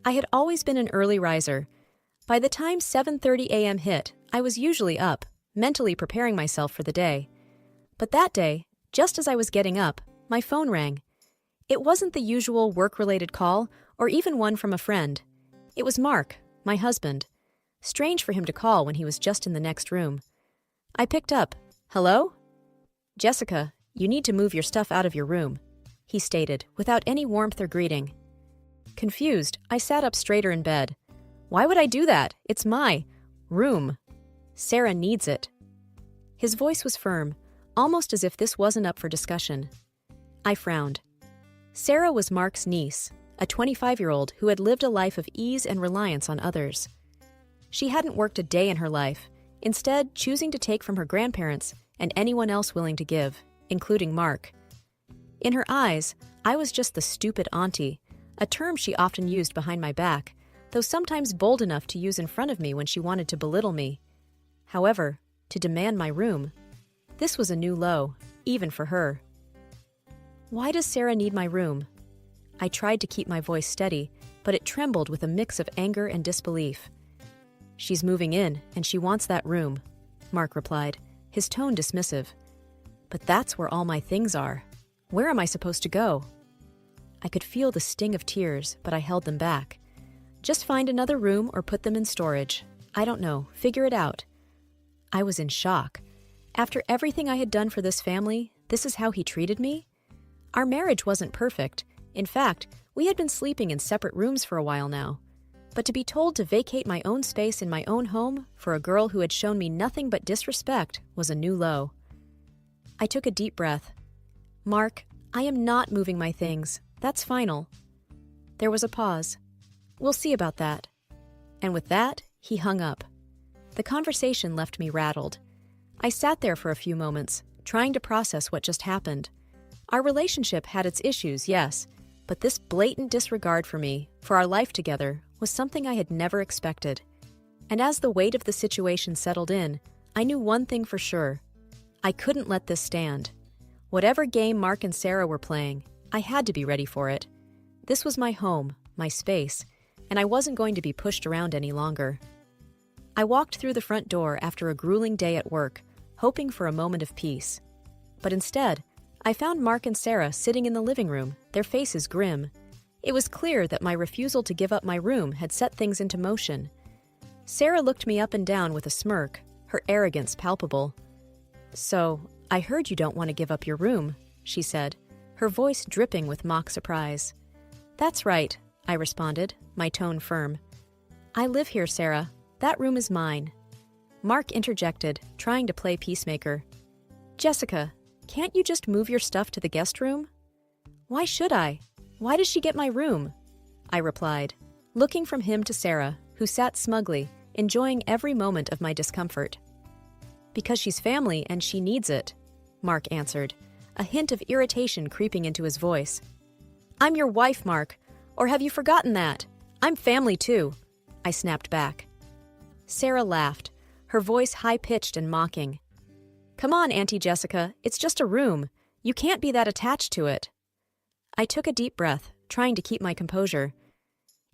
I had always been an early riser. By the time 7:30 a.m. hit, I was usually up, mentally preparing myself for the day. But that day, just as I was getting up, my phone rang. It wasn't the usual work-related call or even one from a friend. It was Mark, my husband. Strange for him to call when he was just in the next room. I picked up. "Hello?" "Jessica, you need to move your stuff out of your room," he stated, without any warmth or greeting. Confused, I sat up straighter in bed. "Why would I do that? It's my room. Sarah needs it." His voice was firm, almost as if this wasn't up for discussion. I frowned. Sarah was Mark's niece, a 25-year-old who had lived a life of ease and reliance on others. She hadn't worked a day in her life, instead choosing to take from her grandparents and anyone else willing to give, including Mark. In her eyes, I was just the stupid auntie, a term she often used behind my back, though sometimes bold enough to use in front of me when she wanted to belittle me. However, to demand my room, this was a new low, even for her. Why does Sarah need my room? I tried to keep my voice steady, but it trembled with a mix of anger and disbelief. "She's moving in, and she wants that room," Mark replied, his tone dismissive. "But that's where all my things are. Where am I supposed to go?" I could feel the sting of tears, but I held them back. "Just find another room or put them in storage. I don't know. Figure it out." I was in shock. After everything I had done for this family, this is how he treated me? Our marriage wasn't perfect. In fact, we had been sleeping in separate rooms for a while now. But to be told to vacate my own space in my own home for a girl who had shown me nothing but disrespect was a new low. I took a deep breath. "Mark, I am not moving my things. That's final." There was a pause. "We'll see about that." And with that, he hung up. The conversation left me rattled. I sat there for a few moments, trying to process what just happened. Our relationship had its issues, yes, but this blatant disregard for me, for our life together, was something I had never expected. And as the weight of the situation settled in, I knew one thing for sure. I couldn't let this stand. Whatever game Mark and Sarah were playing, I had to be ready for it. This was my home, my space, and I wasn't going to be pushed around any longer. I walked through the front door after a grueling day at work, hoping for a moment of peace. But instead, I found Mark and Sarah sitting in the living room, their faces grim. It was clear that my refusal to give up my room had set things into motion. Sarah looked me up and down with a smirk, her arrogance palpable. "So, I heard you don't want to give up your room," she said, her voice dripping with mock surprise. "That's right," I responded, my tone firm. "I live here, Sarah. That room is mine." Mark interjected, trying to play peacemaker. "Jessica, can't you just move your stuff to the guest room?" "Why should I? Why does she get my room?" I replied, looking from him to Sarah, who sat smugly, enjoying every moment of my discomfort. "Because she's family and she needs it," Mark answered, a hint of irritation creeping into his voice. "I'm your wife, Mark, or have you forgotten that? I'm family too," I snapped back. Sarah laughed, her voice high-pitched and mocking. "Come on, Auntie Jessica, it's just a room. You can't be that attached to it." I took a deep breath, trying to keep my composure.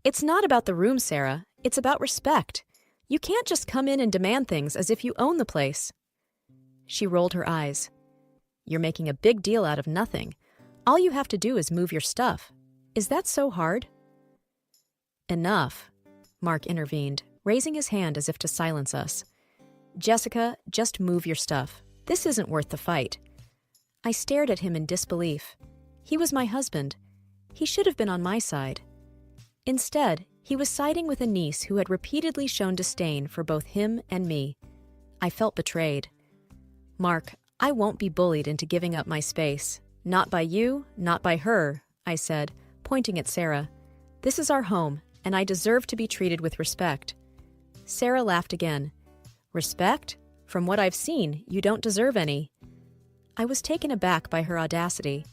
"It's not about the room, Sarah. It's about respect. You can't just come in and demand things as if you own the place." She rolled her eyes. "You're making a big deal out of nothing. All you have to do is move your stuff. Is that so hard?" "Enough," Mark intervened, raising his hand as if to silence us. "Jessica, just move your stuff. This isn't worth the fight." I stared at him in disbelief. He was my husband. He should have been on my side. Instead, he was siding with a niece who had repeatedly shown disdain for both him and me. I felt betrayed. "Mark, I won't be bullied into giving up my space. Not by you, not by her," I said, pointing at Sarah. "This is our home, and I deserve to be treated with respect." Sarah laughed again. "Respect? From what I've seen, you don't deserve any." I was taken aback by her audacity.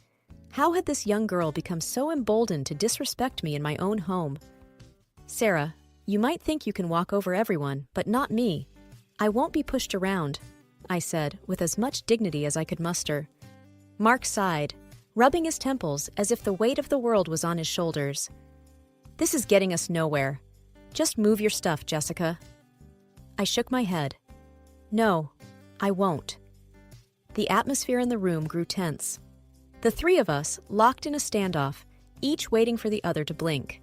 How had this young girl become so emboldened to disrespect me in my own home? "Sarah, you might think you can walk over everyone, but not me. I won't be pushed around," I said, with as much dignity as I could muster. Mark sighed, rubbing his temples as if the weight of the world was on his shoulders. This is getting us nowhere. Just move your stuff, Jessica. I shook my head. No, I won't. The atmosphere in the room grew tense. The three of us locked in a standoff, each waiting for the other to blink.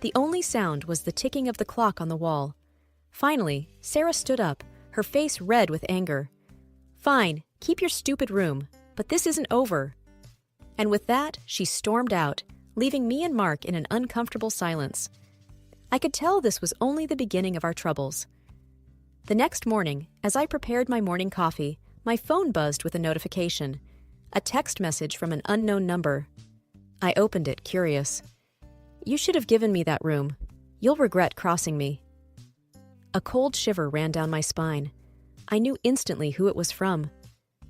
The only sound was the ticking of the clock on the wall. Finally, Sarah stood up, her face red with anger. Fine, keep your stupid room, but this isn't over. And with that, she stormed out, leaving me and Mark in an uncomfortable silence. I could tell this was only the beginning of our troubles. The next morning, as I prepared my morning coffee, my phone buzzed with a notification, a text message from an unknown number. I opened it, curious. You should have given me that room. You'll regret crossing me. A cold shiver ran down my spine. I knew instantly who it was from.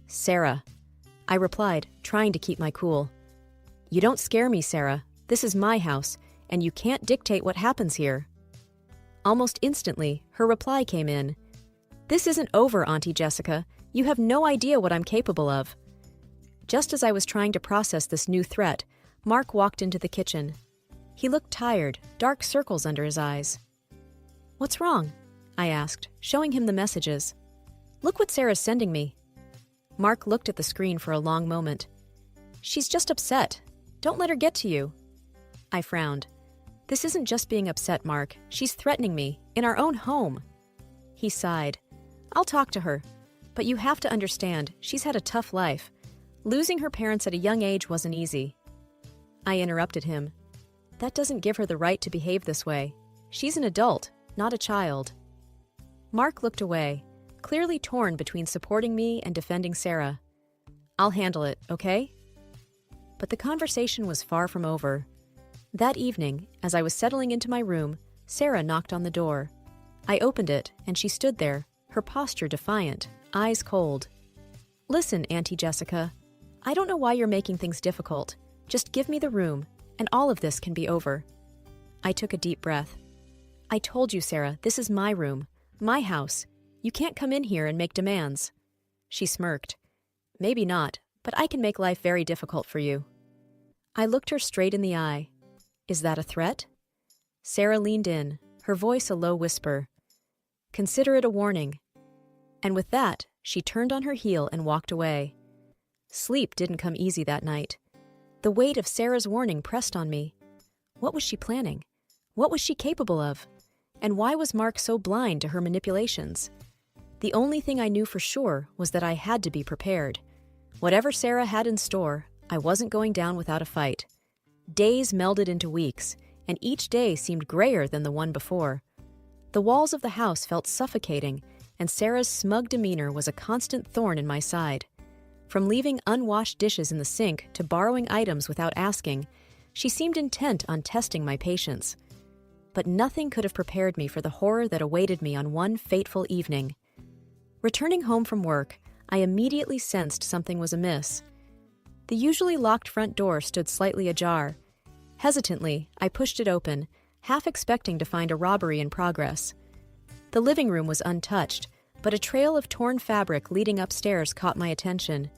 Sarah. I replied, trying to keep my cool. You don't scare me, Sarah. This is my house, and you can't dictate what happens here. Almost instantly, her reply came in. This isn't over, Auntie Jessica. You have no idea what I'm capable of. Just as I was trying to process this new threat, Mark walked into the kitchen. He looked tired, dark circles under his eyes. What's wrong? I asked, showing him the messages. Look what Sarah's sending me. Mark looked at the screen for a long moment. She's just upset. Don't let her get to you. I frowned. This isn't just being upset, Mark. She's threatening me, in our own home. He sighed. I'll talk to her. But you have to understand, she's had a tough life. Losing her parents at a young age wasn't easy. I interrupted him. That doesn't give her the right to behave this way. She's an adult, not a child. Mark looked away, clearly torn between supporting me and defending Sarah. I'll handle it, okay? But the conversation was far from over. That evening, as I was settling into my room, Sarah knocked on the door. I opened it, and she stood there, her posture defiant, eyes cold. Listen, Auntie Jessica, I don't know why you're making things difficult. Just give me the room, and all of this can be over. I took a deep breath. I told you, Sarah, this is my room, my house. You can't come in here and make demands. She smirked. Maybe not, but I can make life very difficult for you. I looked her straight in the eye. Is that a threat? Sarah leaned in, her voice a low whisper. Consider it a warning. And with that, she turned on her heel and walked away. Sleep didn't come easy that night. The weight of Sarah's warning pressed on me. What was she planning? What was she capable of? And why was Mark so blind to her manipulations? The only thing I knew for sure was that I had to be prepared. Whatever Sarah had in store, I wasn't going down without a fight. Days melded into weeks, and each day seemed grayer than the one before. The walls of the house felt suffocating, and Sarah's smug demeanor was a constant thorn in my side. From leaving unwashed dishes in the sink to borrowing items without asking, she seemed intent on testing my patience. But nothing could have prepared me for the horror that awaited me on one fateful evening. Returning home from work, I immediately sensed something was amiss. The usually locked front door stood slightly ajar. Hesitantly, I pushed it open, half expecting to find a robbery in progress. The living room was untouched, but a trail of torn fabric leading upstairs caught my attention.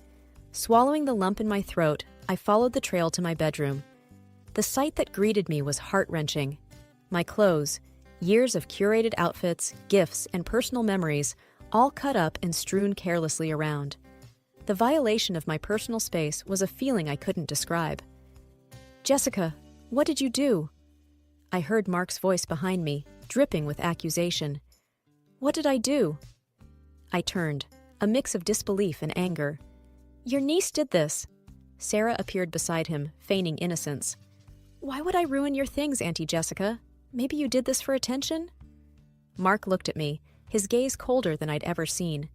Swallowing the lump in my throat, I followed the trail to my bedroom. The sight that greeted me was heart-wrenching. My clothes, years of curated outfits, gifts, and personal memories, all cut up and strewn carelessly around. The violation of my personal space was a feeling I couldn't describe. Jessica, what did you do? I heard Mark's voice behind me, dripping with accusation. What did I do? I turned, a mix of disbelief and anger. Your niece did this. Sarah appeared beside him, feigning innocence. Why would I ruin your things, Auntie Jessica? Maybe you did this for attention? Mark looked at me, his gaze colder than I'd ever seen.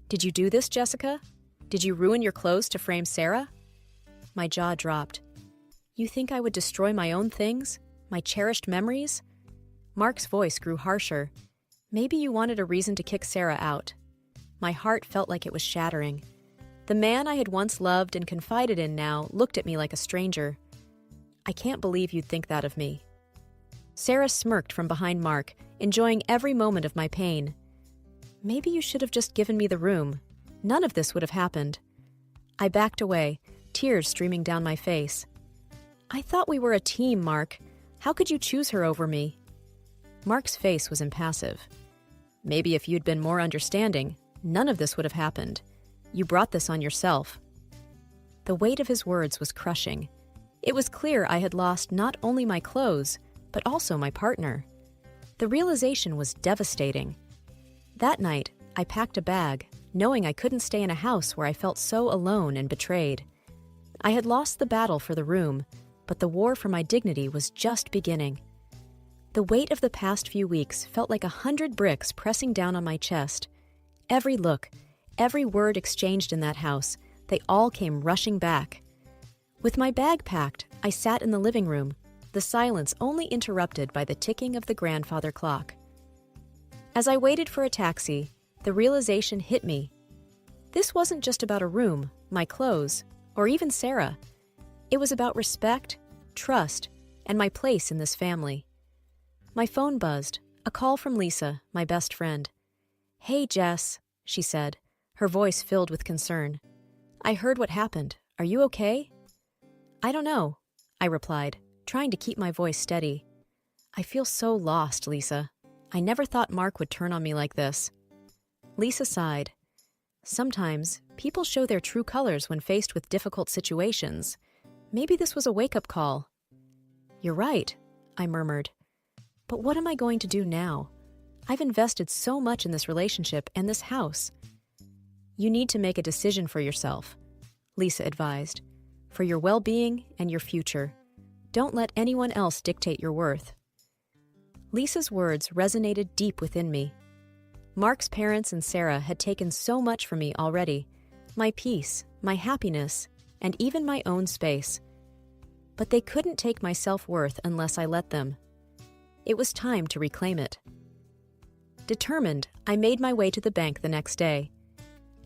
Did you do this, Jessica? Did you ruin your clothes to frame Sarah? My jaw dropped. You think I would destroy my own things? My cherished memories? Mark's voice grew harsher. Maybe you wanted a reason to kick Sarah out. My heart felt like it was shattering. The man I had once loved and confided in now looked at me like a stranger. I can't believe you'd think that of me. Sarah smirked from behind Mark, enjoying every moment of my pain. Maybe you should have just given me the room. None of this would have happened. I backed away, tears streaming down my face. I thought we were a team, Mark. How could you choose her over me? Mark's face was impassive. Maybe if you'd been more understanding, none of this would have happened. You brought this on yourself. The weight of his words was crushing. It was clear I had lost not only my clothes, but also my partner. The realization was devastating. That night, I packed a bag, knowing I couldn't stay in a house where I felt so alone and betrayed. I had lost the battle for the room, but the war for my dignity was just beginning. The weight of the past few weeks felt like 100 bricks pressing down on my chest. Every look, every word exchanged in that house, they all came rushing back. With my bag packed, I sat in the living room, the silence only interrupted by the ticking of the grandfather clock. As I waited for a taxi, the realization hit me. This wasn't just about a room, my clothes, or even Sarah. It was about respect, trust, and my place in this family. My phone buzzed, a call from Lisa, my best friend. "Hey, Jess," she said, her voice filled with concern. "I heard what happened. Are you okay?" "I don't know," I replied, trying to keep my voice steady. "I feel so lost, Lisa. I never thought Mark would turn on me like this." Lisa sighed. "Sometimes, people show their true colors when faced with difficult situations. Maybe this was a wake-up call." "You're right," I murmured. "But what am I going to do now? I've invested so much in this relationship and this house." "You need to make a decision for yourself," Lisa advised. "For your well-being and your future. Don't let anyone else dictate your worth." Lisa's words resonated deep within me. Mark's parents and Sarah had taken so much from me already, my peace, my happiness, and even my own space. But they couldn't take my self-worth unless I let them. It was time to reclaim it. Determined, I made my way to the bank the next day.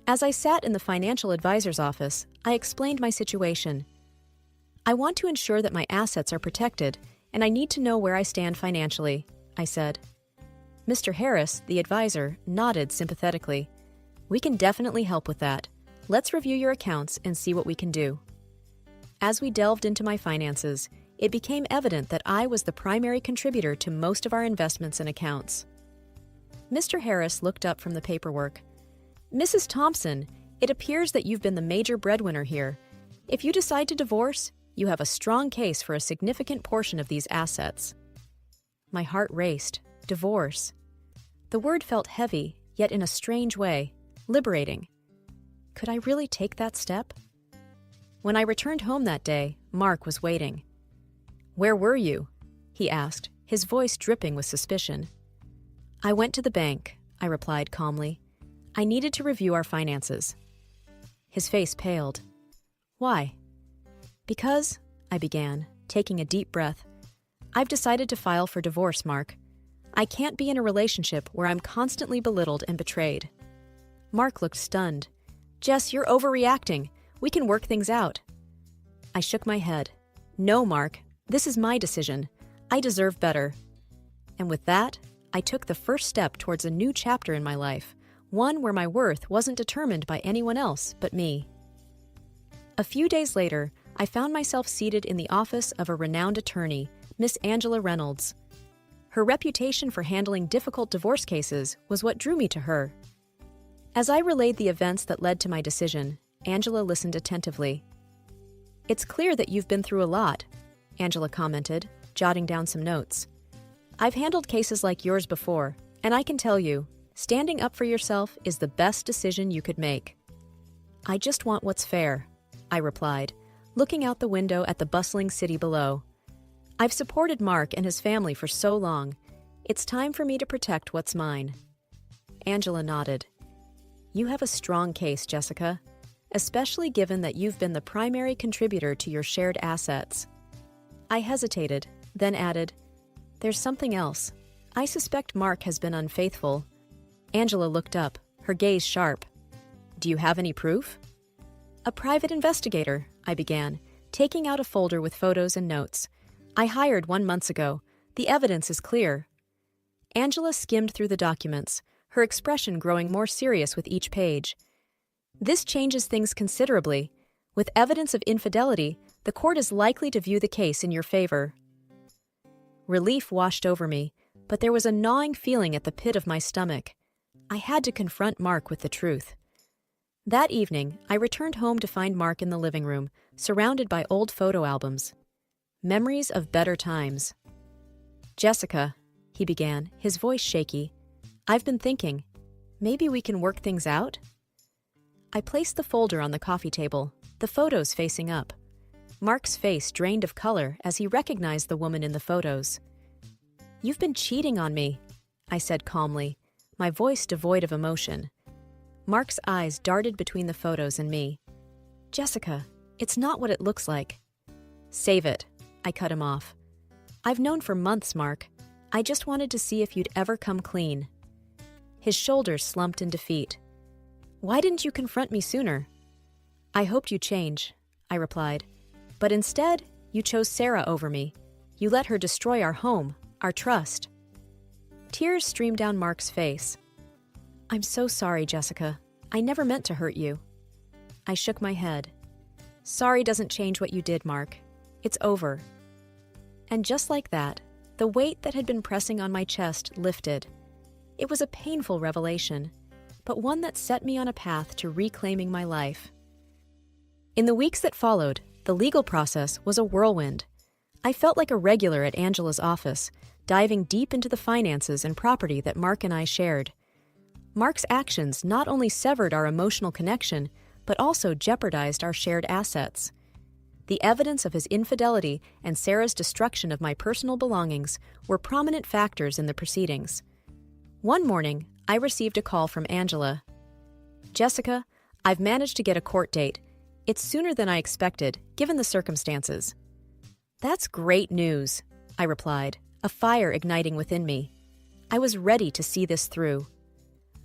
As I sat in the financial advisor's office, I explained my situation. "I want to ensure that my assets are protected, and I need to know where I stand financially," I said. Mr. Harris, the advisor, nodded sympathetically. "We can definitely help with that. Let's review your accounts and see what we can do." As we delved into my finances, it became evident that I was the primary contributor to most of our investments and accounts. Mr. Harris looked up from the paperwork. "Mrs. Thompson, it appears that you've been the major breadwinner here. If you decide to divorce, you have a strong case for a significant portion of these assets." My heart raced. Divorce. The word felt heavy, yet in a strange way, liberating. Could I really take that step? When I returned home that day, Mark was waiting. "Where were you?" he asked, his voice dripping with suspicion. "I went to the bank," I replied calmly. "I needed to review our finances." His face paled. "Why?" "Because," I began, taking a deep breath, "I've decided to file for divorce, Mark. I can't be in a relationship where I'm constantly belittled and betrayed." Mark looked stunned. "Jess, you're overreacting. We can work things out." I shook my head. "No, Mark. This is my decision. I deserve better." And with that, I took the first step towards a new chapter in my life, one where my worth wasn't determined by anyone else but me. A few days later, I found myself seated in the office of a renowned attorney, Miss Angela Reynolds. Her reputation for handling difficult divorce cases was what drew me to her. As I relayed the events that led to my decision, Angela listened attentively. "It's clear that you've been through a lot," Angela commented, jotting down some notes. "I've handled cases like yours before, and I can tell you, standing up for yourself is the best decision you could make." "I just want what's fair," I replied, looking out the window at the bustling city below. "I've supported Mark and his family for so long. It's time for me to protect what's mine." Angela nodded. "You have a strong case, Jessica, especially given that you've been the primary contributor to your shared assets." I hesitated, then added, "There's something else. I suspect Mark has been unfaithful." Angela looked up, her gaze sharp. "Do you have any proof?" "A private investigator," I began, taking out a folder with photos and notes. "I hired 1 month ago. The evidence is clear." Angela skimmed through the documents, her expression growing more serious with each page. "This changes things considerably. With evidence of infidelity, the court is likely to view the case in your favor." Relief washed over me, but there was a gnawing feeling at the pit of my stomach. I had to confront Mark with the truth. That evening, I returned home to find Mark in the living room, surrounded by old photo albums. Memories of better times. "Jessica," he began, his voice shaky, "I've been thinking, maybe we can work things out?" I placed the folder on the coffee table, the photos facing up. Mark's face drained of color as he recognized the woman in the photos. "You've been cheating on me," I said calmly, my voice devoid of emotion. Mark's eyes darted between the photos and me. "Jessica, it's not what it looks like." "Save it," I cut him off. "I've known for months, Mark. I just wanted to see if you'd ever come clean." His shoulders slumped in defeat. "Why didn't you confront me sooner?" "I hoped you'd change," I replied. "But instead, you chose Sarah over me. You let her destroy our home, our trust." Tears streamed down Mark's face. "I'm so sorry, Jessica. I never meant to hurt you." I shook my head. "Sorry doesn't change what you did, Mark. It's over." And just like that, the weight that had been pressing on my chest lifted. It was a painful revelation, but one that set me on a path to reclaiming my life. In the weeks that followed, the legal process was a whirlwind. I felt like a regular at Angela's office, diving deep into the finances and property that Mark and I shared. Mark's actions not only severed our emotional connection, but also jeopardized our shared assets. The evidence of his infidelity and Sarah's destruction of my personal belongings were prominent factors in the proceedings. One morning, I received a call from Angela. "Jessica, I've managed to get a court date. It's sooner than I expected, given the circumstances." "That's great news," I replied, a fire igniting within me. I was ready to see this through.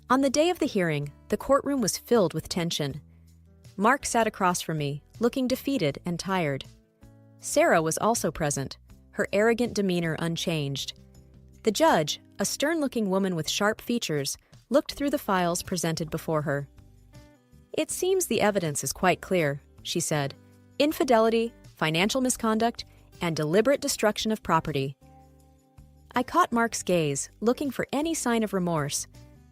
On the day of the hearing, the courtroom was filled with tension. Mark sat across from me, looking defeated and tired. Sarah was also present, her arrogant demeanor unchanged. The judge, a stern-looking woman with sharp features, looked through the files presented before her. "It seems the evidence is quite clear," she said. "Infidelity, financial misconduct, and deliberate destruction of property." I caught Mark's gaze, looking for any sign of remorse,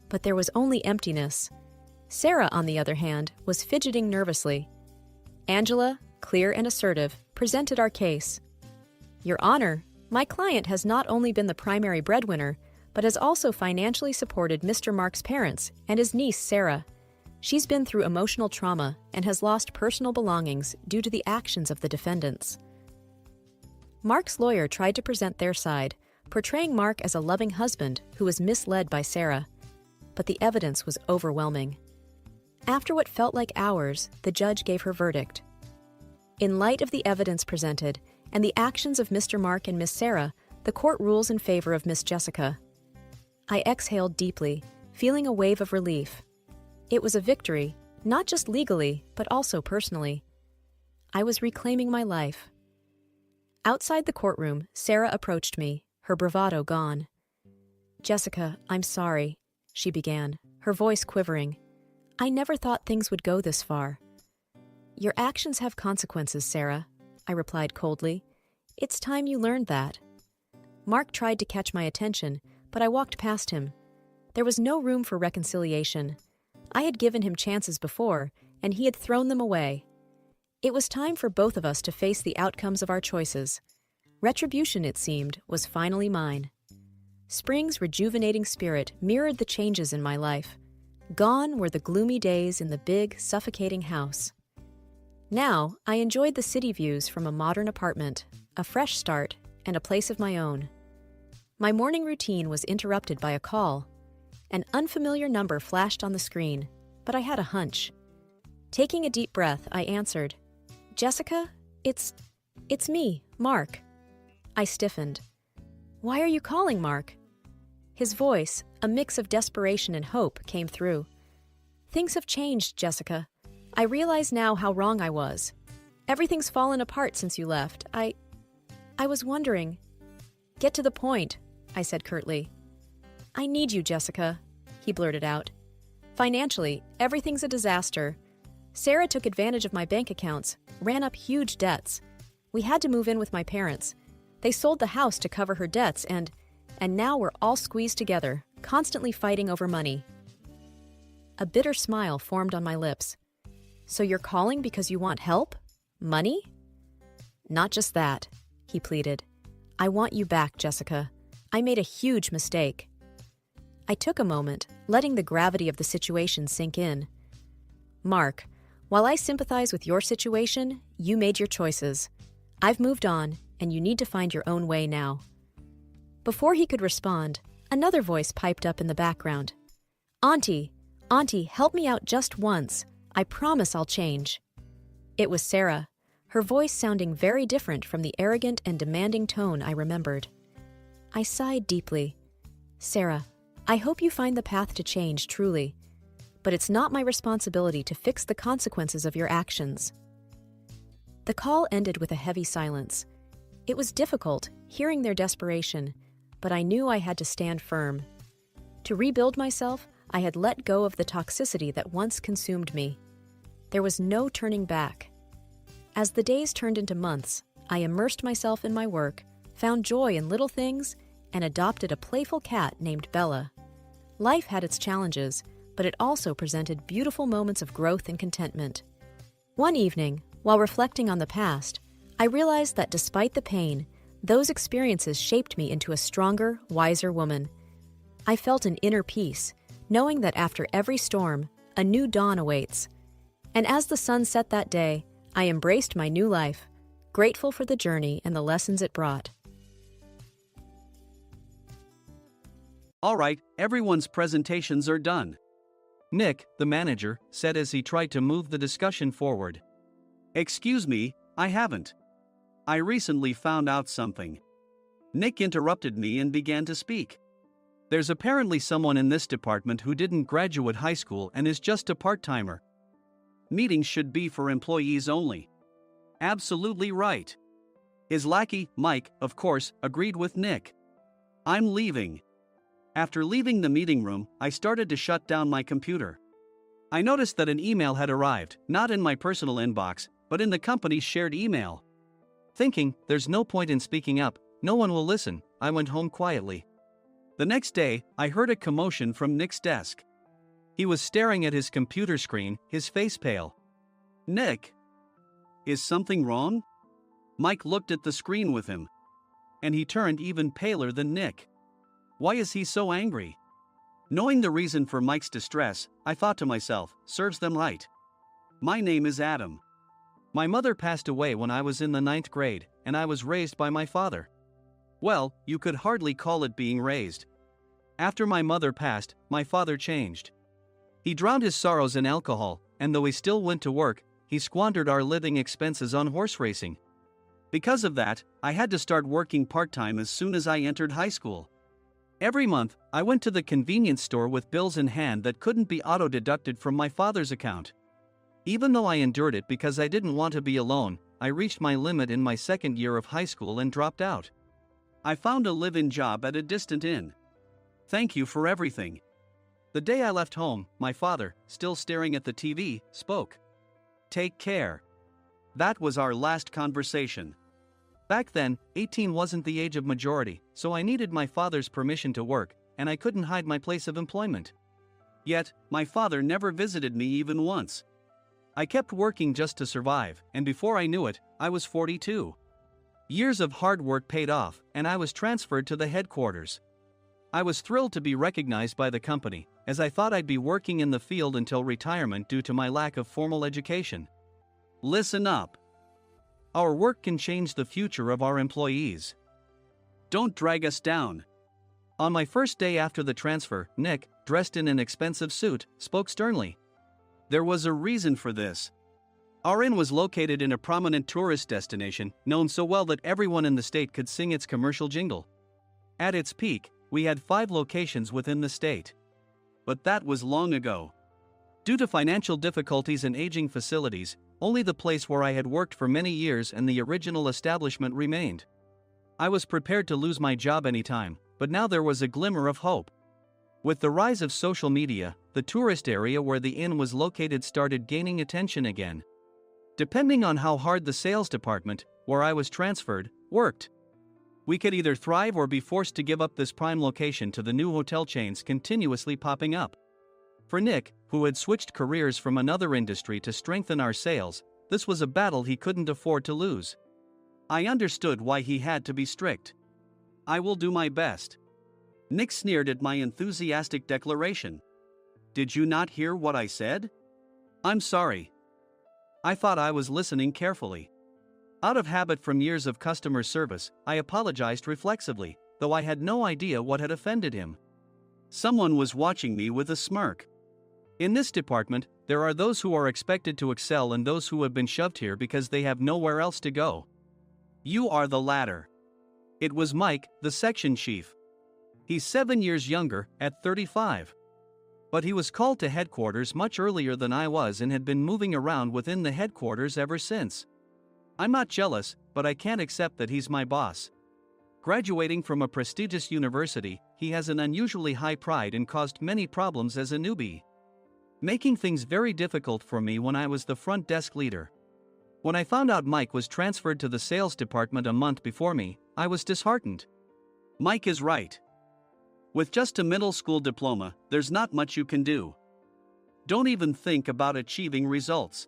but there was only emptiness. Sarah, on the other hand, was fidgeting nervously. Angela, clear and assertive, presented our case. "Your Honor, my client has not only been the primary breadwinner, but has also financially supported Mr. Mark's parents and his niece, Sarah. She's been through emotional trauma and has lost personal belongings due to the actions of the defendants." Mark's lawyer tried to present their side, portraying Mark as a loving husband who was misled by Sarah. But the evidence was overwhelming. After what felt like hours, the judge gave her verdict. In light of the evidence presented and the actions of Mr. Mark and Miss Sarah, the court rules in favor of Miss Jessica. I exhaled deeply, feeling a wave of relief. It was a victory, not just legally, but also personally. I was reclaiming my life. Outside the courtroom, Sarah approached me, her bravado gone. "Jessica, I'm sorry," she began, her voice quivering. "I never thought things would go this far." "Your actions have consequences, Sarah," I replied coldly. "It's time you learned that." Mark tried to catch my attention, but I walked past him. There was no room for reconciliation. I had given him chances before, and he had thrown them away. It was time for both of us to face the outcomes of our choices. Retribution, it seemed, was finally mine. Spring's rejuvenating spirit mirrored the changes in my life. Gone were the gloomy days in the big, suffocating house. Now, I enjoyed the city views from a modern apartment, a fresh start, and a place of my own. My morning routine was interrupted by a call. An unfamiliar number flashed on the screen, but I had a hunch. Taking a deep breath, I answered, "Jessica, it's me, Mark." I stiffened. "Why are you calling, Mark?" His voice, a mix of desperation and hope, came through. "Things have changed, Jessica. I realize now how wrong I was. Everything's fallen apart since you left. I was wondering—" "Get to the point," I said curtly. "I need you, Jessica," he blurted out. "Financially, everything's a disaster. Sarah took advantage of my bank accounts, ran up huge debts. We had to move in with my parents. They sold the house to cover her debts and now we're all squeezed together, constantly fighting over money. A bitter smile formed on my lips. So you're calling because you want help? Money? Not just that, he pleaded. I want you back, Jessica. I made a huge mistake. I took a moment, letting the gravity of the situation sink in. Mark, while I sympathize with your situation, you made your choices. I've moved on, and you need to find your own way now. Before he could respond, another voice piped up in the background. Auntie, help me out just once. I promise I'll change. It was Sarah, her voice sounding very different from the arrogant and demanding tone I remembered. I sighed deeply. Sarah, I hope you find the path to change truly, but it's not my responsibility to fix the consequences of your actions. The call ended with a heavy silence. It was difficult, hearing their desperation, but I knew I had to stand firm. To rebuild myself, I had let go of the toxicity that once consumed me. There was no turning back. As the days turned into months, I immersed myself in my work, found joy in little things, and adopted a playful cat named Bella. Life had its challenges, but it also presented beautiful moments of growth and contentment. One evening, while reflecting on the past, I realized that despite the pain, those experiences shaped me into a stronger, wiser woman. I felt an inner peace, knowing that after every storm, a new dawn awaits. And as the sun set that day, I embraced my new life, grateful for the journey and the lessons it brought. All right, everyone's presentations are done. Nick, the manager, said as he tried to move the discussion forward. Excuse me, I haven't. I recently found out something. Nick interrupted me and began to speak. There's apparently someone in this department who didn't graduate high school and is just a part-timer. Meetings should be for employees only. Absolutely right. His lackey, Mike, of course, agreed with Nick. I'm leaving. After leaving the meeting room, I started to shut down my computer. I noticed that an email had arrived, not in my personal inbox, but in the company's shared email. Thinking, there's no point in speaking up, no one will listen, I went home quietly. The next day, I heard a commotion from Nick's desk. He was staring at his computer screen, his face pale. Nick? Is something wrong? Mike looked at the screen with him. And he turned even paler than Nick. Why is he so angry? Knowing the reason for Mike's distress, I thought to myself, serves them right. My name is Adam. My mother passed away when I was in the 9th grade, and I was raised by my father. Well, you could hardly call it being raised. After my mother passed, my father changed. He drowned his sorrows in alcohol, and though he still went to work, he squandered our living expenses on horse racing. Because of that, I had to start working part-time as soon as I entered high school. Every month, I went to the convenience store with bills in hand that couldn't be auto-deducted from my father's account. Even though I endured it because I didn't want to be alone, I reached my limit in my second year of high school and dropped out. I found a live-in job at a distant inn. Thank you for everything. The day I left home, my father, still staring at the TV, spoke. Take care. That was our last conversation. Back then, 18 wasn't the age of majority, so I needed my father's permission to work, and I couldn't hide my place of employment. Yet, my father never visited me even once. I kept working just to survive, and before I knew it, I was 42. Years of hard work paid off, and I was transferred to the headquarters. I was thrilled to be recognized by the company, as I thought I'd be working in the field until retirement due to my lack of formal education. Listen up. Our work can change the future of our employees. Don't drag us down. On my first day after the transfer, Nick, dressed in an expensive suit, spoke sternly. There was a reason for this. Our inn was located in a prominent tourist destination, known so well that everyone in the state could sing its commercial jingle. At its peak, we had 5 locations within the state. But that was long ago. Due to financial difficulties and aging facilities, only the place where I had worked for many years and the original establishment remained. I was prepared to lose my job anytime, but now there was a glimmer of hope. With the rise of social media, the tourist area where the inn was located started gaining attention again. Depending on how hard the sales department, where I was transferred, worked. We could either thrive or be forced to give up this prime location to the new hotel chains continuously popping up. For Nick, who had switched careers from another industry to strengthen our sales, this was a battle he couldn't afford to lose. I understood why he had to be strict. I will do my best. Nick sneered at my enthusiastic declaration. Did you not hear what I said? I'm sorry. I thought I was listening carefully. Out of habit from years of customer service, I apologized reflexively, though I had no idea what had offended him. Someone was watching me with a smirk. In this department, there are those who are expected to excel and those who have been shoved here because they have nowhere else to go. You are the latter. It was Mike, the section chief. He's 7 years younger, at 35. But he was called to headquarters much earlier than I was and had been moving around within the headquarters ever since. I'm not jealous, but I can't accept that he's my boss. Graduating from a prestigious university, he has an unusually high pride and caused many problems as a newbie, making things very difficult for me when I was the front desk leader. When I found out Mike was transferred to the sales department a month before me, I was disheartened. Mike is right. With just a middle school diploma, there's not much you can do. Don't even think about achieving results.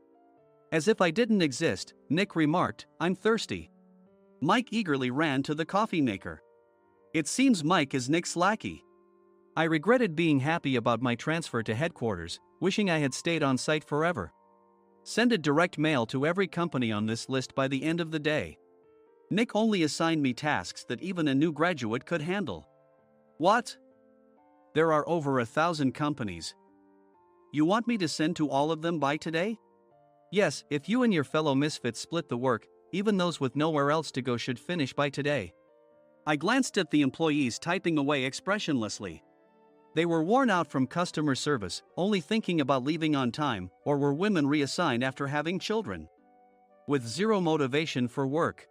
As if I didn't exist, Nick remarked, I'm thirsty. Mike eagerly ran to the coffee maker. It seems Mike is Nick's lackey. I regretted being happy about my transfer to headquarters, wishing I had stayed on site forever. Send a direct mail to every company on this list by the end of the day. Nick only assigned me tasks that even a new graduate could handle. What? There are over 1,000 companies. You want me to send to all of them by today? Yes, if you and your fellow misfits split the work, even those with nowhere else to go should finish by today. I glanced at the employees typing away expressionlessly. They were worn out from customer service, only thinking about leaving on time, or were women reassigned after having children, with zero motivation for work.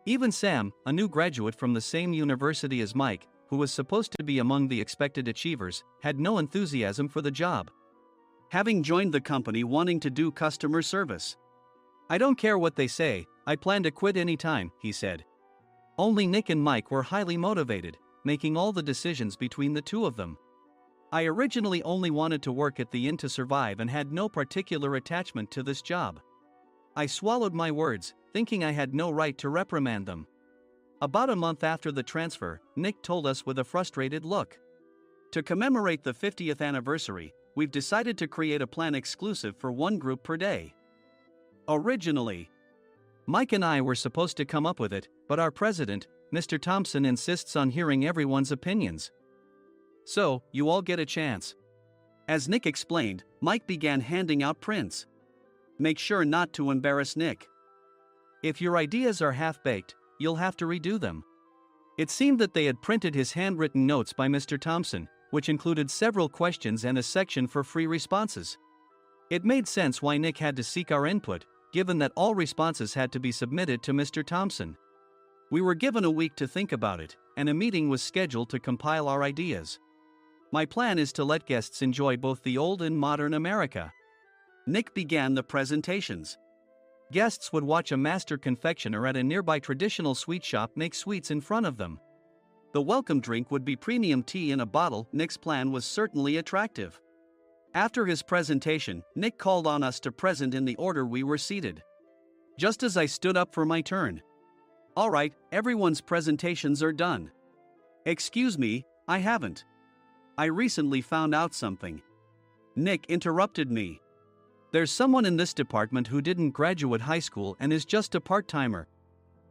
Even Sam, a new graduate from the same university as Mike, who was supposed to be among the expected achievers, had no enthusiasm for the job, having joined the company wanting to do customer service. I don't care what they say, I plan to quit anytime, he said. Only Nick and Mike were highly motivated, making all the decisions between the two of them. I originally only wanted to work at the inn to survive and had no particular attachment to this job. I swallowed my words, thinking I had no right to reprimand them. About a month after the transfer, Nick told us with a frustrated look. To commemorate the 50th anniversary, we've decided to create a plan exclusive for one group per day. Originally, Mike and I were supposed to come up with it, but our president, Mr. Thompson, insists on hearing everyone's opinions. So, you all get a chance. As Nick explained, Mike began handing out prints. Make sure not to embarrass Nick. If your ideas are half-baked, you'll have to redo them. It seemed that they had printed his handwritten notes by Mr. Thompson, which included several questions and a section for free responses. It made sense why Nick had to seek our input, given that all responses had to be submitted to Mr. Thompson. We were given a week to think about it, and a meeting was scheduled to compile our ideas. My plan is to let guests enjoy both the old and modern America. Nick began the presentations. Guests would watch a master confectioner at a nearby traditional sweet shop make sweets in front of them. The welcome drink would be premium tea in a bottle. Nick's plan was certainly attractive. After his presentation, Nick called on us to present in the order we were seated. Just as I stood up for my turn. All right, everyone's presentations are done. Excuse me, I haven't. I recently found out something. Nick interrupted me. There's someone in this department who didn't graduate high school and is just a part-timer.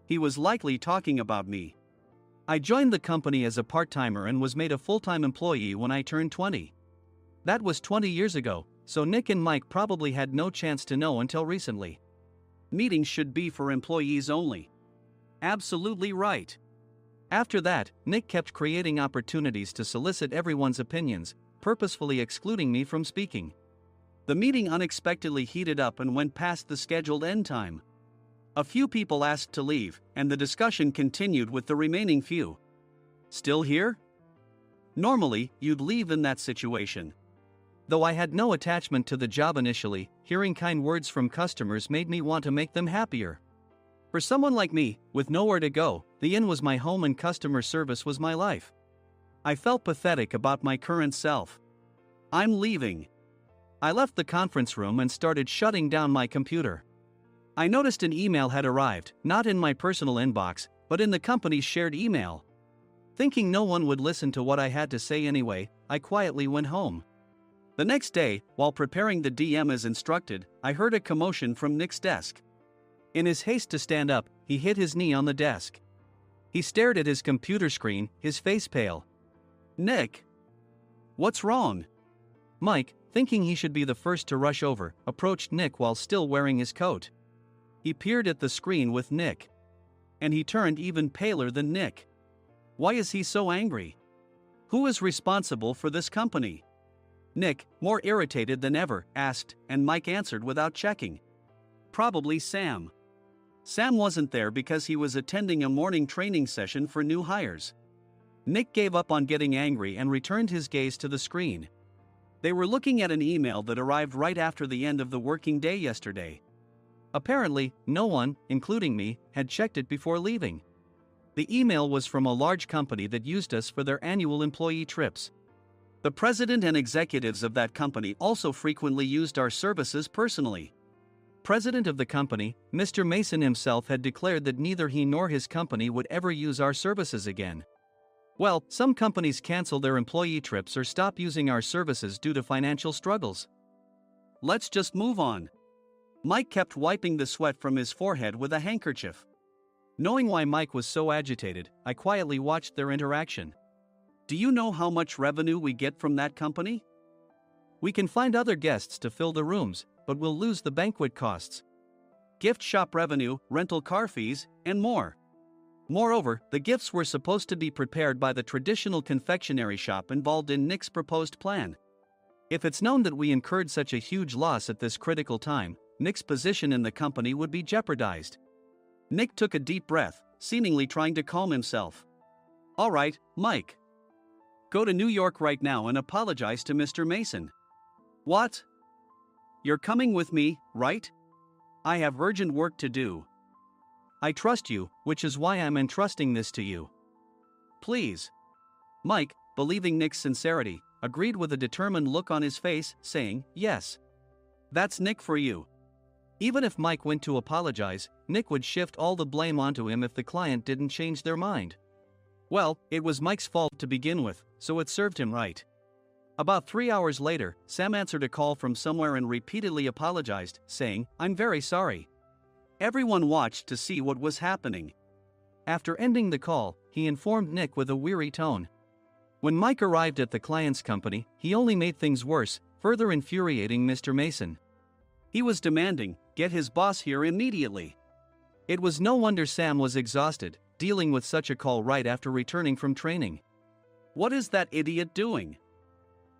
He was likely talking about me. I joined the company as a part-timer and was made a full-time employee when I turned 20. That was 20 years ago, so Nick and Mike probably had no chance to know until recently. Meetings should be for employees only. Absolutely right. After that, Nick kept creating opportunities to solicit everyone's opinions, purposefully excluding me from speaking. The meeting unexpectedly heated up and went past the scheduled end time. A few people asked to leave, and the discussion continued with the remaining few. Still here? Normally, you'd leave in that situation. Though I had no attachment to the job initially, hearing kind words from customers made me want to make them happier. For someone like me, with nowhere to go, the The inn was my home and customer service was my life. I felt pathetic about my current self. I'm leaving. I left the conference room and started shutting down my computer. I noticed an email had arrived, not in my personal inbox, but in the company's shared email. Thinking no one would listen to what I had to say anyway, I quietly went home. The next day, while preparing the DM as instructed, I heard a commotion from Nick's desk. In his haste to stand up, he hit his knee on the desk. He stared at his computer screen, his face pale. "Nick! What's wrong?" Mike, thinking he should be the first to rush over, approached Nick while still wearing his coat. He peered at the screen with Nick. And he turned even paler than Nick. Why is he so angry? Who is responsible for this company? Nick, more irritated than ever, asked, and Mike answered without checking. Probably Sam. Sam wasn't there because he was attending a morning training session for new hires. Nick gave up on getting angry and returned his gaze to the screen. They were looking at an email that arrived right after the end of the working day yesterday. Apparently, no one, including me, had checked it before leaving. The email was from a large company that used us for their annual employee trips. The president and executives of that company also frequently used our services personally. President of the company, Mr. Mason himself, had declared that neither he nor his company would ever use our services again. Well, some companies cancel their employee trips or stop using our services due to financial struggles. Let's just move on. Mike kept wiping the sweat from his forehead with a handkerchief. Knowing why Mike was so agitated, I quietly watched their interaction. Do you know how much revenue we get from that company? We can find other guests to fill the rooms, but we'll lose the banquet costs, gift shop revenue, rental car fees, and more. Moreover, the gifts were supposed to be prepared by the traditional confectionery shop involved in Nick's proposed plan. If it's known that we incurred such a huge loss at this critical time, Nick's position in the company would be jeopardized. Nick took a deep breath, seemingly trying to calm himself. All right, Mike. Go to New York right now and apologize to Mr. Mason. What? You're coming with me, right? I have urgent work to do. I trust you, which is why I'm entrusting this to you. Please. Mike, believing Nick's sincerity, agreed with a determined look on his face, saying, yes. That's Nick for you. Even if Mike went to apologize, Nick would shift all the blame onto him if the client didn't change their mind. Well, it was Mike's fault to begin with, so it served him right. About 3 hours later, Sam answered a call from somewhere and repeatedly apologized, saying, I'm very sorry. Everyone watched to see what was happening. After ending the call, he informed Nick with a weary tone. When Mike arrived at the client's company, he only made things worse, further infuriating Mr. Mason. He was demanding, get his boss here immediately. It was no wonder Sam was exhausted, dealing with such a call right after returning from training. What is that idiot doing?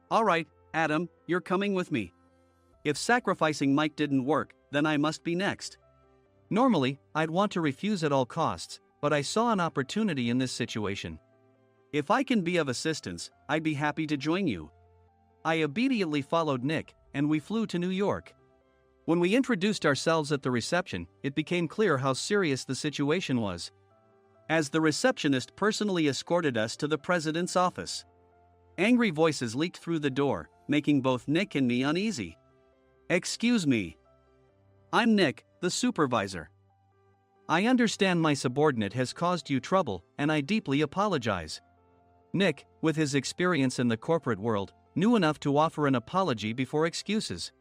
All right, Adam, you're coming with me. If sacrificing Mike didn't work, then I must be next. Normally, I'd want to refuse at all costs, but I saw an opportunity in this situation. If I can be of assistance, I'd be happy to join you. I obediently followed Nick, and we flew to New York. When we introduced ourselves at the reception, it became clear how serious the situation was, as the receptionist personally escorted us to the president's office. Angry voices leaked through the door, making both Nick and me uneasy. Excuse me. I'm Nick, the supervisor. I understand my subordinate has caused you trouble, and I deeply apologize. Nick, with his experience in the corporate world, knew enough to offer an apology before excuses.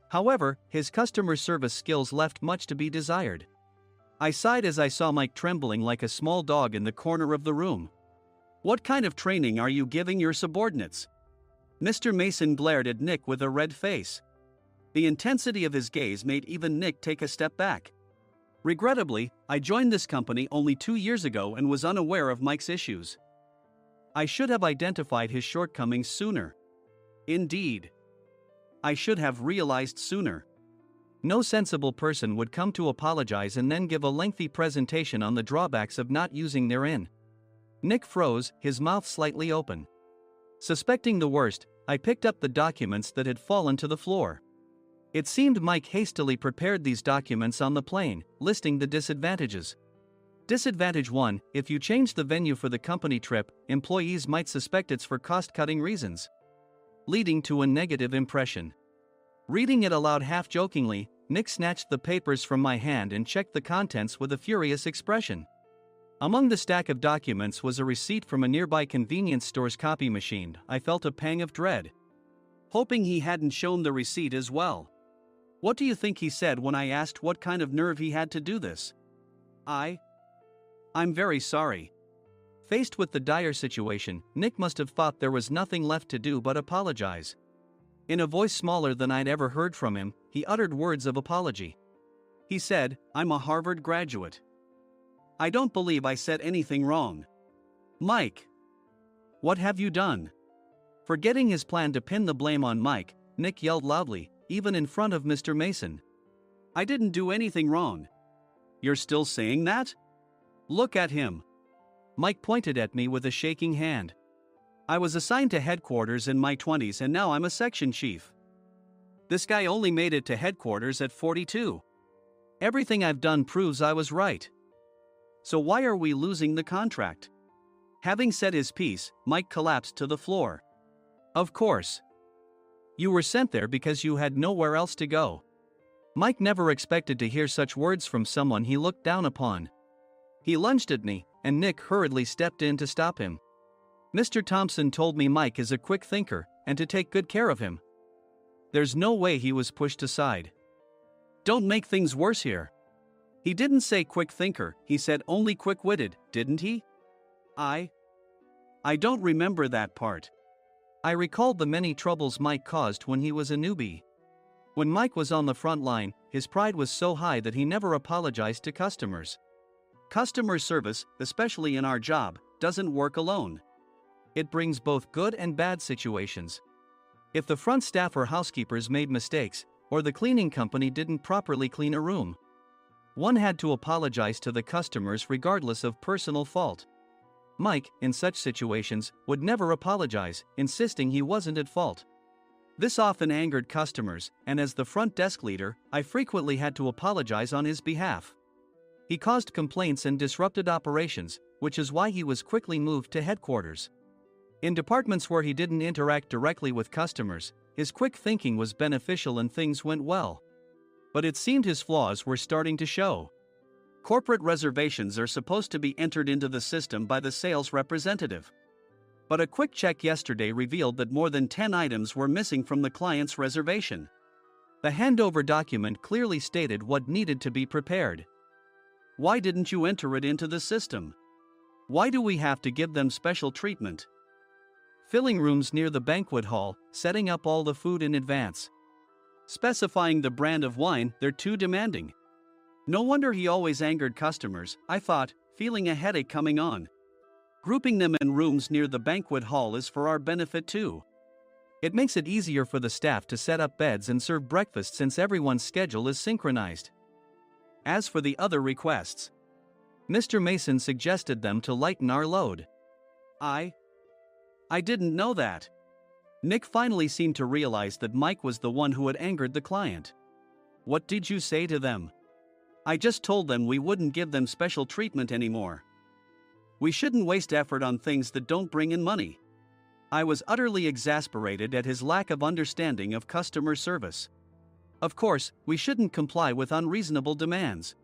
However, his customer service skills left much to be desired. I sighed as I saw Mike trembling like a small dog in the corner of the room. What kind of training are you giving your subordinates? Mr. Mason glared at Nick with a red face. The intensity of his gaze made even Nick take a step back. Regrettably, I joined this company only 2 years ago and was unaware of Mike's issues. I should have identified his shortcomings sooner. Indeed. I should have realized sooner. No sensible person would come to apologize and then give a lengthy presentation on the drawbacks of not using their inn. Nick froze, his mouth slightly open. Suspecting the worst, I picked up the documents that had fallen to the floor. It seemed Mike hastily prepared these documents on the plane, listing the disadvantages. Disadvantage 1: if you change the venue for the company trip, employees might suspect it's for cost-cutting reasons, leading to a negative impression. Reading it aloud half-jokingly, Nick snatched the papers from my hand and checked the contents with a furious expression. Among the stack of documents was a receipt from a nearby convenience store's copy machine. I felt a pang of dread, hoping he hadn't shown the receipt as well. What do you think he said when I asked what kind of nerve he had to do this? I'm very sorry. Faced with the dire situation, Nick must have thought there was nothing left to do but apologize. In a voice smaller than I'd ever heard from him, he uttered words of apology. He said, "I'm a Harvard graduate. I don't believe I said anything wrong." Mike, what have you done? Forgetting his plan to pin the blame on Mike, Nick yelled loudly, even in front of Mr. Mason. "I didn't do anything wrong." "You're still saying that? Look at him." Mike pointed at me with a shaking hand. "I was assigned to headquarters in my 20s and now I'm a section chief. This guy only made it to headquarters at 42. Everything I've done proves I was right. So why are we losing the contract?" Having said his piece, Mike collapsed to the floor. "Of course. You were sent there because you had nowhere else to go." Mike never expected to hear such words from someone he looked down upon. He lunged at me, and Nick hurriedly stepped in to stop him. "Mr. Thompson told me Mike is a quick thinker, and to take good care of him." There's no way he was pushed aside. "Don't make things worse here." "He didn't say quick thinker, he said only quick-witted, didn't he?" I don't remember that part." I recalled the many troubles Mike caused when he was a newbie. When Mike was on the front line, his pride was so high that he never apologized to customers. Customer service, especially in our job, doesn't work alone. It brings both good and bad situations. If the front staff or housekeepers made mistakes, or the cleaning company didn't properly clean a room, one had to apologize to the customers regardless of personal fault. Mike, in such situations, would never apologize, insisting he wasn't at fault. This often angered customers, and as the front desk leader, I frequently had to apologize on his behalf. He caused complaints and disrupted operations, which is why he was quickly moved to headquarters. In departments where he didn't interact directly with customers, his quick thinking was beneficial and things went well. But it seemed his flaws were starting to show. Corporate reservations are supposed to be entered into the system by the sales representative. But a quick check yesterday revealed that more than 10 items were missing from the client's reservation. The handover document clearly stated what needed to be prepared. Why didn't you enter it into the system? Why do we have to give them special treatment? Filling rooms near the banquet hall, setting up all the food in advance. Specifying the brand of wine, they're too demanding. No wonder he always angered customers, I thought, feeling a headache coming on. Grouping them in rooms near the banquet hall is for our benefit too. It makes it easier for the staff to set up beds and serve breakfast since everyone's schedule is synchronized. As for the other requests, Mr. Mason suggested them to lighten our load. I didn't know that. Nick finally seemed to realize that Mike was the one who had angered the client. What did you say to them? I just told them we wouldn't give them special treatment anymore. We shouldn't waste effort on things that don't bring in money. I was utterly exasperated at his lack of understanding of customer service. Of course, we shouldn't comply with unreasonable demands.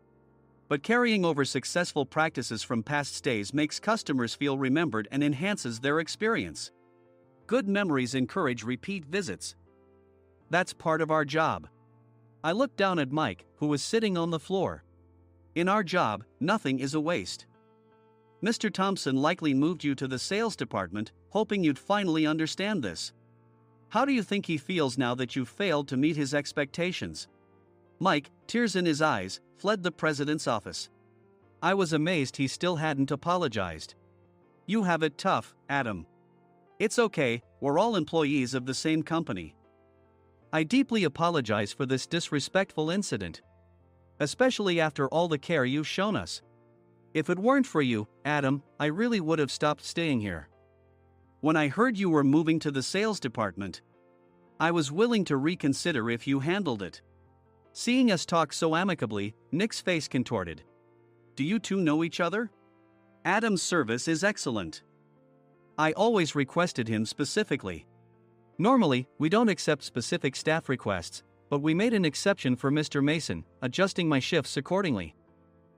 But carrying over successful practices from past stays makes customers feel remembered and enhances their experience. Good memories encourage repeat visits. That's part of our job. I looked down at Mike, who was sitting on the floor. In our job, nothing is a waste. Mr. Thompson likely moved you to the sales department, hoping you'd finally understand this. How do you think he feels now that you've failed to meet his expectations? Mike, tears in his eyes, fled the president's office. I was amazed he still hadn't apologized. You have it tough, Adam. It's okay, we're all employees of the same company. I deeply apologize for this disrespectful incident. Especially after all the care you've shown us. If it weren't for you, Adam, I really would have stopped staying here. When I heard you were moving to the sales department, I was willing to reconsider if you handled it. Seeing us talk so amicably, Nick's face contorted. Do you two know each other? Adam's service is excellent. I always requested him specifically. Normally, we don't accept specific staff requests, but we made an exception for Mr. Mason, adjusting my shifts accordingly.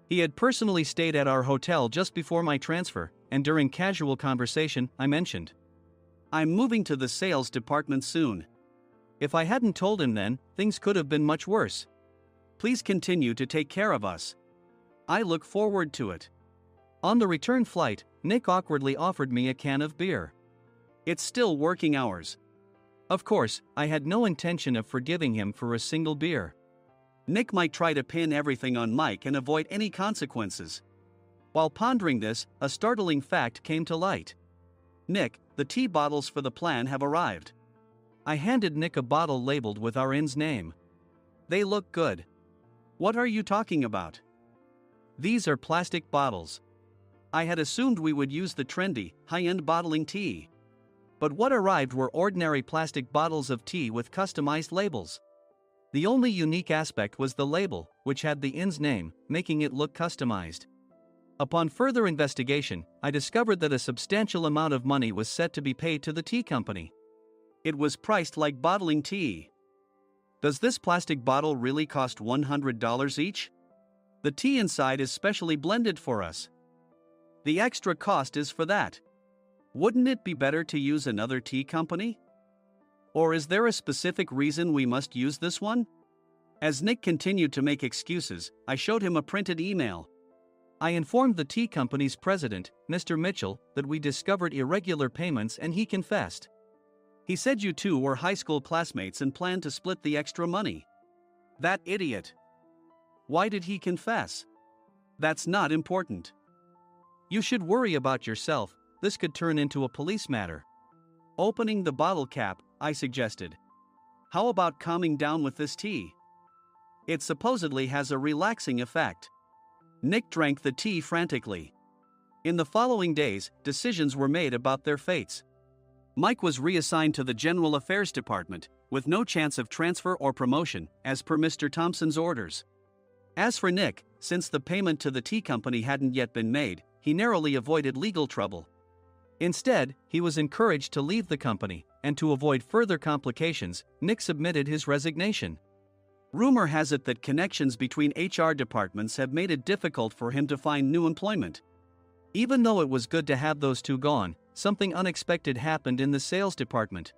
He had personally stayed at our hotel just before my transfer, and during casual conversation, I mentioned, "I'm moving to the sales department soon." If I hadn't told him then, things could have been much worse. Please continue to take care of us. I look forward to it. On the return flight, Nick awkwardly offered me a can of beer. It's still working hours. Of course, I had no intention of forgiving him for a single beer. Nick might try to pin everything on Mike and avoid any consequences. While pondering this, a startling fact came to light. "Nick, the tea bottles for the plan have arrived." I handed Nick a bottle labeled with our inn's name. "They look good." "What are you talking about?" "These are plastic bottles. I had assumed we would use the trendy, high-end bottling tea. But what arrived were ordinary plastic bottles of tea with customized labels. The only unique aspect was the label, which had the inn's name, making it look customized. Upon further investigation, I discovered that a substantial amount of money was set to be paid to the tea company. It was priced like bottling tea. Does this plastic bottle really cost $100 each? The tea inside is specially blended for us. The extra cost is for that. Wouldn't it be better to use another tea company? Or is there a specific reason we must use this one?" As Nick continued to make excuses, I showed him a printed email. I informed the tea company's president, Mr. Mitchell, that we discovered irregular payments and he confessed. He said you two were high school classmates and planned to split the extra money. That idiot. Why did he confess? That's not important. You should worry about yourself, this could turn into a police matter. Opening the bottle cap, I suggested. How about calming down with this tea? It supposedly has a relaxing effect. Nick drank the tea frantically. In the following days, decisions were made about their fates. Mike was reassigned to the General Affairs Department, with no chance of transfer or promotion, as per Mr. Thompson's orders. As for Nick, since the payment to the tea company hadn't yet been made, he narrowly avoided legal trouble. Instead, he was encouraged to leave the company, and to avoid further complications, Nick submitted his resignation. Rumor has it that connections between HR departments have made it difficult for him to find new employment. Even though it was good to have those two gone, something unexpected happened in the sales department.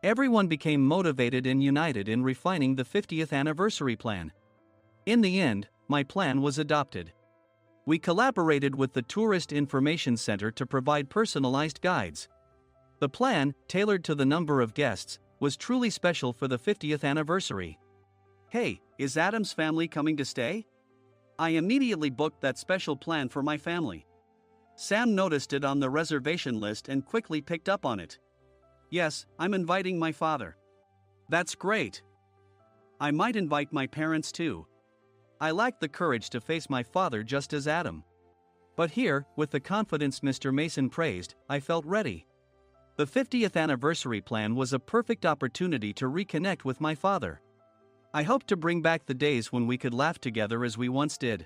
Everyone became motivated and united in refining the 50th anniversary plan. In the end, my plan was adopted. We collaborated with the Tourist Information Center to provide personalized guides. The plan, tailored to the number of guests, was truly special for the 50th anniversary. "Hey, is Adam's family coming to stay?" I immediately booked that special plan for my family. Sam noticed it on the reservation list and quickly picked up on it. "Yes, I'm inviting my father." "That's great. I might invite my parents too." I lacked the courage to face my father just as Adam. But here, with the confidence Mr. Mason praised, I felt ready. The 50th anniversary plan was a perfect opportunity to reconnect with my father. I hoped to bring back the days when we could laugh together as we once did.